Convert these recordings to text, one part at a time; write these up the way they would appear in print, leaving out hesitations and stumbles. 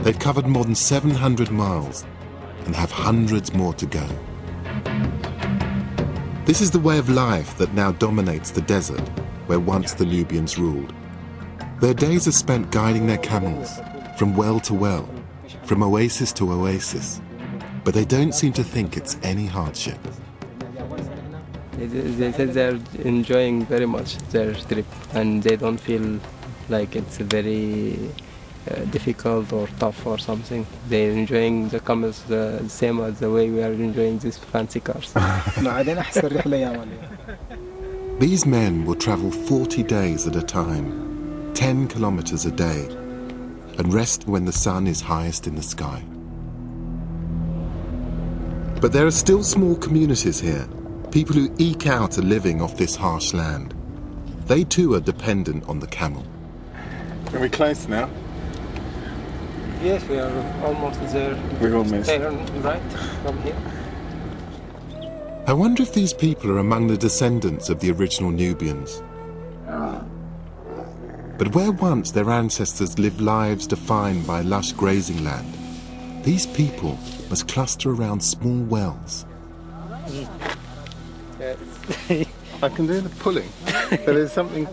They've covered more than 700 miles and have hundreds more to go. This is the way of life that now dominates the desert where once the Nubians ruled. Their days are spent guiding their camels from well to well, from oasis to oasis, but they don't seem to think it's any hardship. They said they're enjoying very much their trip and they don't feel like it's very difficult or tough or something. They're enjoying the camels the same as the way we are enjoying these fancy cars. These men will travel 40 days at a time, 10 kilometers a day, and rest when the sun is highest in the sky. But there are still small communities here, people who eke out a living off this harsh land. They too are dependent on the camel. Are we close now? Yes, we are almost there. We're almost. Turn right from here. I wonder if these people are among the descendants of the original Nubians. But where once their ancestors lived lives defined by lush grazing land, these people must cluster around small wells. I can do the pulling, but there's something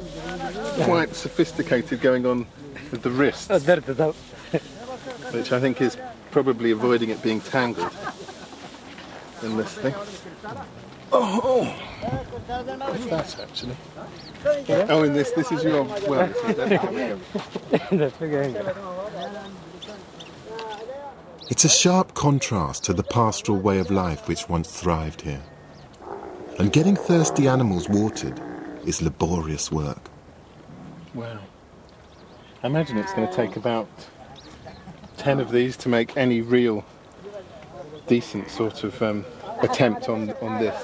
quite sophisticated going on with the wrists, which I think is probably avoiding it being tangled in this thing. Oh! What's that actually? Oh, in this is your well. It's a sharp contrast to the pastoral way of life which once thrived here. And getting thirsty animals watered is laborious work. Wow. I imagine it's going to take about 10 of these to make any real decent sort of attempt on this.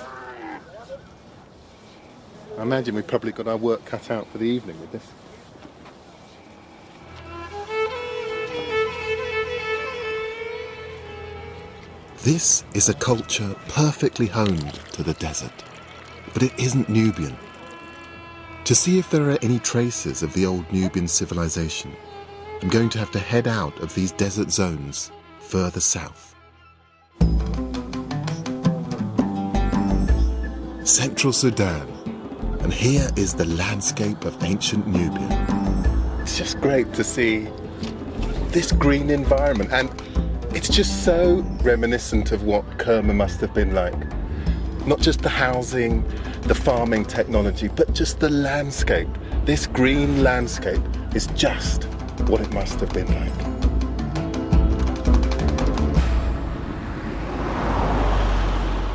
I imagine we've probably got our work cut out for the evening with this. This is a culture perfectly honed to the desert, but it isn't Nubian. To see if there are any traces of the old Nubian civilization, I'm going to have to head out of these desert zones further south. Central Sudan, and here is the landscape of ancient Nubia. It's just great to see this green environment, and it's just so reminiscent of what Kerma must have been like. Not just the housing, the farming technology, but just the landscape. This green landscape is just what it must have been like.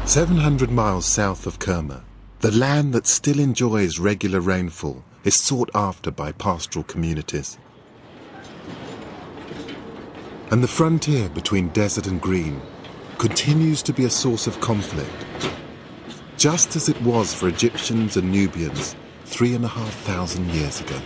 "700 miles south of Kerma, the land that still enjoys regular rainfall is sought after by pastoral communities. And the frontier between desert and green continues to be a source of conflict, just as it was for Egyptians and Nubians 3,500 years ago.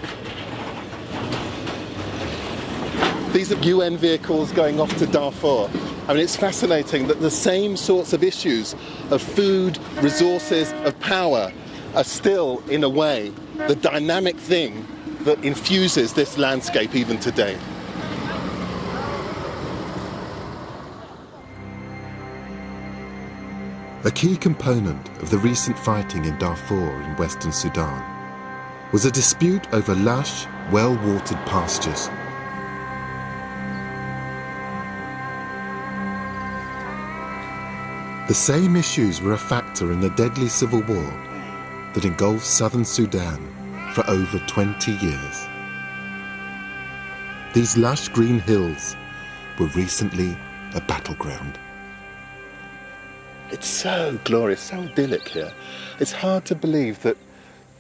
These are UN vehicles going off to Darfur. I mean, it's fascinating that the same sorts of issues of food, resources, of power are still, in a way, the dynamic thing that infuses this landscape even today. A key component of the recent fighting in Darfur in Western Sudan was a dispute over lush, well-watered pastures. The same issues were a factor in the deadly civil war that engulfed southern Sudan for over 20 years. These lush green hills were recently a battleground. It's so glorious, so idyllic here. It's hard to believe that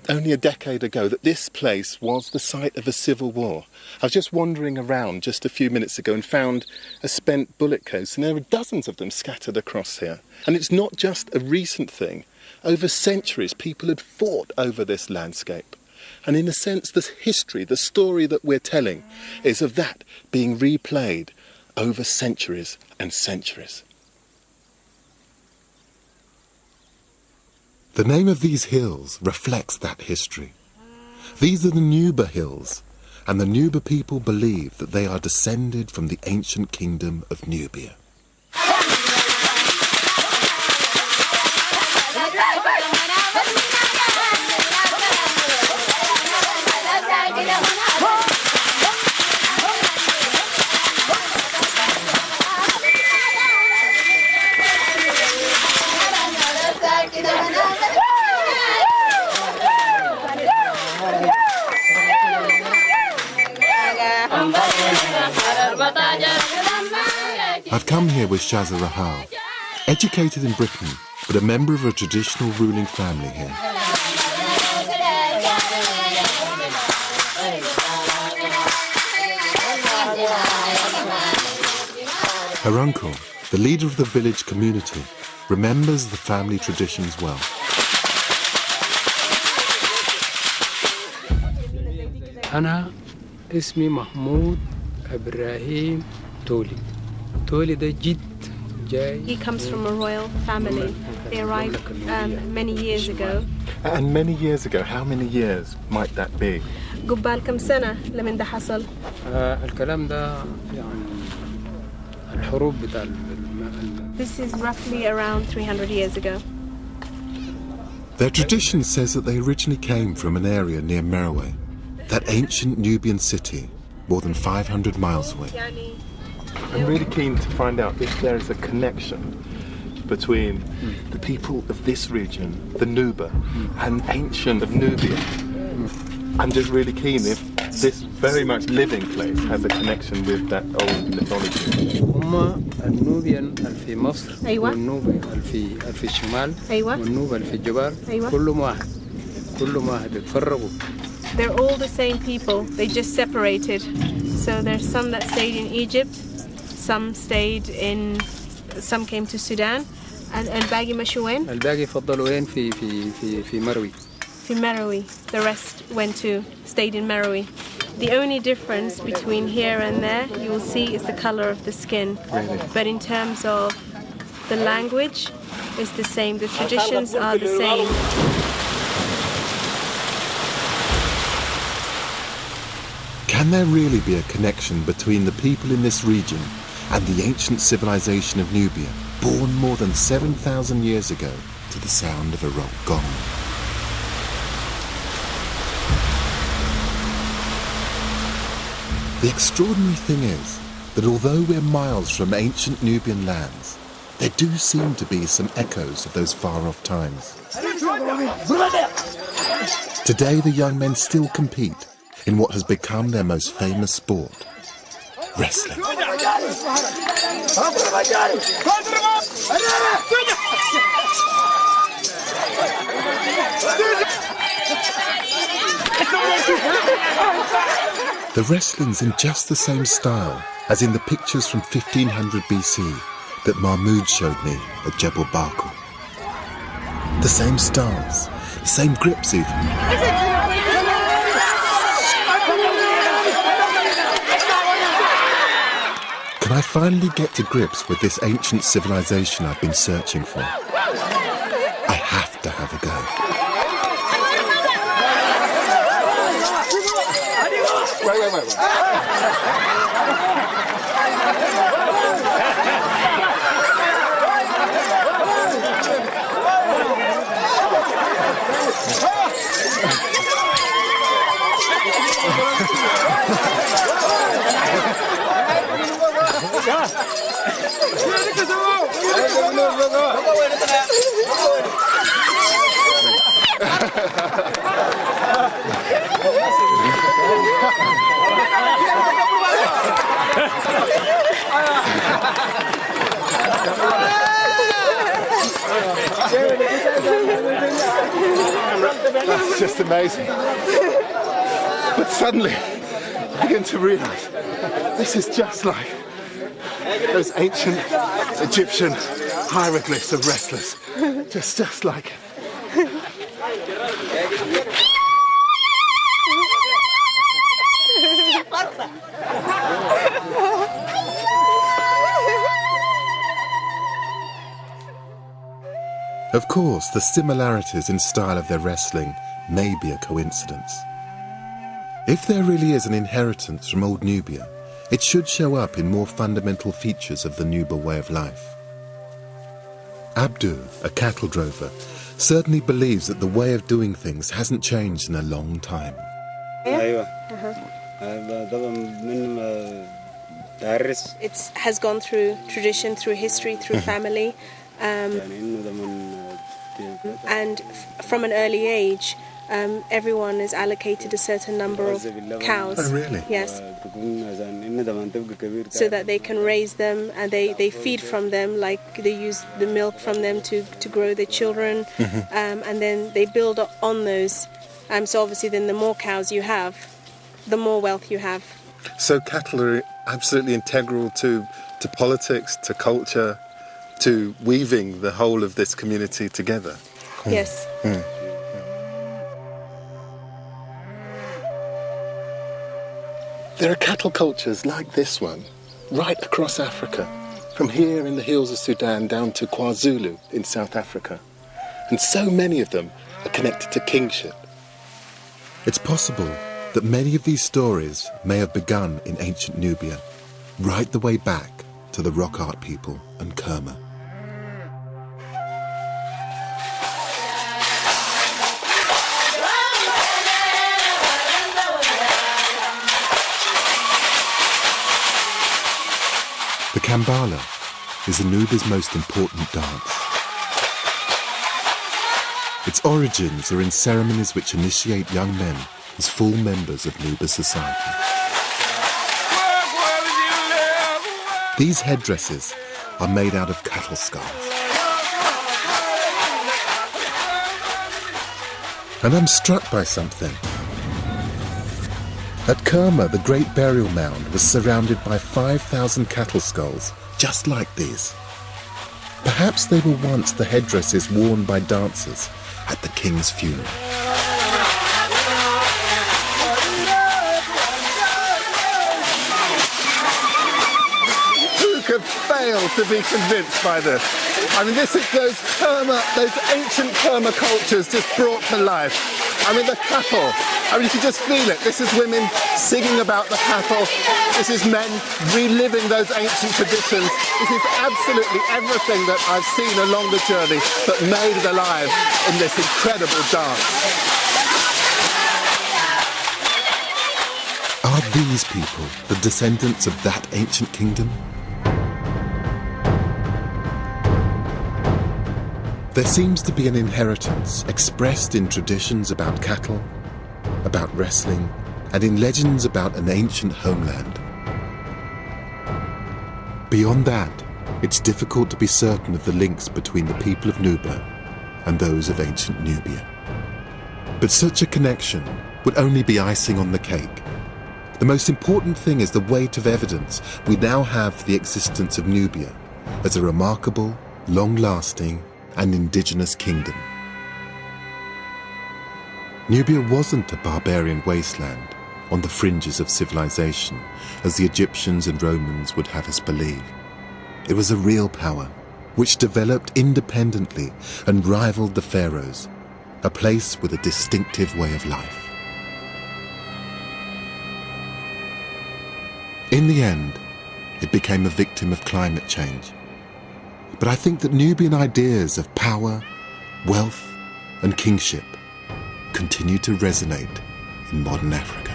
only a decade ago that this place was the site of a civil war. I was just wandering around just a few minutes ago and found a spent bullet case, and there are dozens of them scattered across here. And it's not just a recent thing. Over centuries, people had fought over this landscape. And in a sense, the history, the story that we're telling, is of that being replayed over centuries and centuries. The name of these hills reflects that history. These are the Nubia Hills, and the Nuba people believe that they are descended from the ancient kingdom of Nubia. I've come here with Shaza Rahal, educated in Britain, but a member of a traditional ruling family here. Her uncle, the leader of the village community, remembers the family traditions well. أنا اسمي محمود إبراهيم تولي. تولي ده جد جاي. He comes from a royal family. They arrived many years ago. And many years ago, how many years might that be? قبال كم سنة لمن ده حصل؟ الكلام ده يعني الحروب بتاع This is roughly around 300 years ago. Their tradition says that they originally came from an area near Merowe, that ancient Nubian city, more than 500 miles away. I'm really keen to find out if there is a connection between the people of this region, the Nuba, and ancient of Nubia. I'm just really keen if this very much living place has a connection with that old mythology. هم النوبيان في مصر أيوة. والنوبي في الشمال أيوة. والنوبة في الجبال أيوة. كلهم واحد اتفرقوا. They're all the same people. They just separated. So there's some that stayed in Egypt, some came to Sudan, and الباقي مشوا وين؟ الباقي فضلوا وين في مروي. في Merowe. The rest stayed in Merowe. The only difference between here and there, you will see, is the color of the skin. Really? But in terms of the language, it's the same. The traditions are the same. Can there really be a connection between the people in this region and the ancient civilization of Nubia, born more than 7,000 years ago to the sound of a rock gong? The extraordinary thing is that although we're miles from ancient Nubian lands, there do seem to be some echoes of those far-off times. Today the young men still compete in what has become their most famous sport, wrestling. The wrestling's in just the same style as in the pictures from 1500 BC that Mahmud showed me at Jebel Barkal. The same stance, the same grips even. Can I finally get to grips with this ancient civilization I've been searching for? I have to have a go. Wait. That's just amazing. But suddenly, I begin to realise this is just like those ancient Egyptian hieroglyphs of wrestlers. Just like it. Of course, the similarities in style of their wrestling may be a coincidence. If there really is an inheritance from old Nubia, it should show up in more fundamental features of the Nuba way of life. Abdu, a cattle drover, certainly believes that the way of doing things hasn't changed in a long time. It has gone through tradition, through history, through family, and from an early age, everyone is allocated a certain number of cows. Oh, really? Yes. So that they can raise them, and they feed from them, like they use the milk from them to grow their children, and then they build on those. So obviously then the more cows you have, the more wealth you have. So cattle are absolutely integral to politics, to culture, to weaving the whole of this community together. Yes. There are cattle cultures like this one right across Africa, from here in the hills of Sudan down to KwaZulu in South Africa. And so many of them are connected to kingship. It's possible that many of these stories may have begun in ancient Nubia, right the way back to the rock art people and Kerma. The Kambala is Nubia's most important dance. Its origins are in ceremonies which initiate young men as full members of Nuba society. These headdresses are made out of cattle skulls. And I'm struck by something. At Kerma, the great burial mound was surrounded by 5,000 cattle skulls, just like these. Perhaps they were once the headdresses worn by dancers at the king's funeral. Who could fail to be convinced by this? I mean, this is those ancient Kerma cultures just brought to life. I mean, the cattle. I mean, you can just feel it. This is women singing about the cattle. This is men reliving those ancient traditions. This is absolutely everything that I've seen along the journey, but made it alive in this incredible dance. Are these people the descendants of that ancient kingdom? There seems to be an inheritance expressed in traditions about cattle, about wrestling, and in legends about an ancient homeland. Beyond that, it's difficult to be certain of the links between the people of Nuba and those of ancient Nubia. But such a connection would only be icing on the cake. The most important thing is the weight of evidence we now have the existence of Nubia as a remarkable, long-lasting, and indigenous kingdom. Nubia wasn't a barbarian wasteland on the fringes of civilization, as the Egyptians and Romans would have us believe. It was a real power, which developed independently and rivaled the pharaohs, a place with a distinctive way of life. In the end, it became a victim of climate change. But I think that Nubian ideas of power, wealth, and kingship continue to resonate in modern Africa.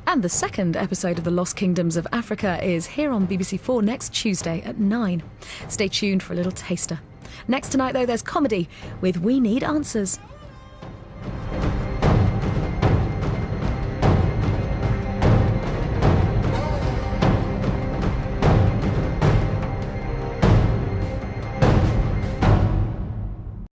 And the second episode of The Lost Kingdoms of Africa is here on BBC4 next Tuesday at 9. Stay tuned for a little taster. Next tonight, though, there's comedy with We Need Answers.